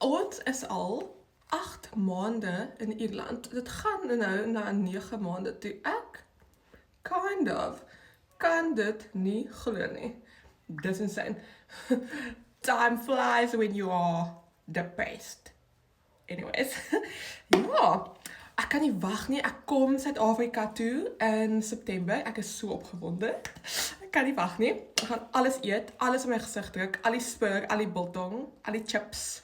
Ons is al 8 maande in Ierland. Dit gaan nou na 9 maande toe. Ek kind of kan dit nie glo nie. Dis insane. Time flies when you are depressed. Anyways, ja, ek kan nie wag nie. Ek kom Suid-Afrika toe in September. Ek is so opgewonde. Ek kan nie wag nie. Ek gaan alles eet, alles in my gesig druk, al die spur, al die biltong, al die chips.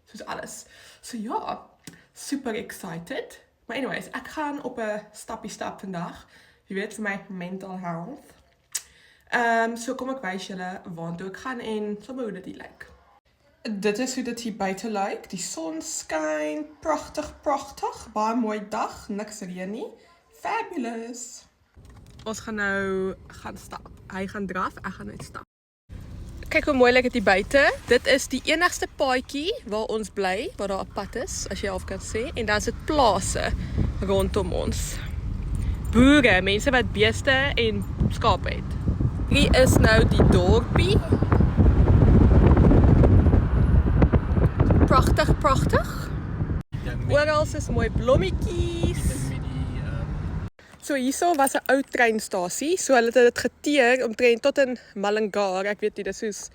Soos alles. So ja, super excited. Maar anyways, ek gaan op 'n stappie stap vandag. Jy weet, vir my mental health. So kom ek wys julle waartoe ek gaan en sommer hoe dit hier lyk. Dit is hoe dit hier buite lyk. Die son skyn, pragtig, pragtig. Baie mooi dag, niks reën nie. Fabulous. Ons gaan nou stap. Hy gaan draf, ek gaan net stap. Kyk hoe mooi lyk dit hier buite. Dit is die enigste paadjie waar ons bly, waar daar 'n pad is, as jy half kan sê, en dan is dit plase rondom ons. Boere, mense wat beeste en skape het. Hier is nou die dorpie. Pragtig, pragtig. Oral is mooi blommetjies. So hierso was 'n ou treinstasie, so hulle het dit geteer omtrent tot in Mullingar, ek weet nie, dis soos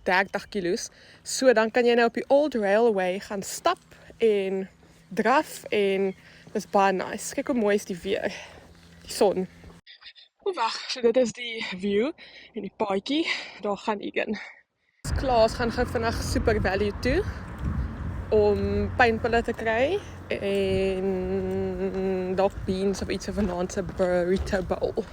30 kilos. So dan kan jy nou op die Old Railway gaan stap en draf en dis baie nice. Kyk hoe mooi is die weer, die son. Wag, so dit is die view en die paadjie, daar gaan ek in. Ons klaar, ons gaan gou vinnig Super Value toe om pynpille te kry en dalk beans of iets of 'n ander burrito bowl.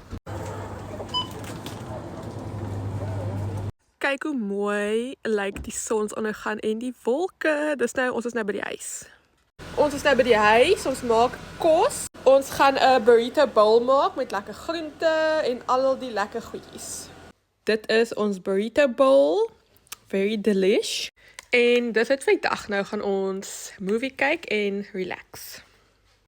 Kyk hoe mooi lyk die sonsondergang en die wolke. Ons is nou by die huis. Ons is nou by die huis, ons maak kos. Ons gaan 'n burrito bowl maak met lekker groente en al die lekker goedjies. Dit is ons burrito bowl. Very delish. En dis dit vir die dag. Nou gaan ons movie kyk en relax.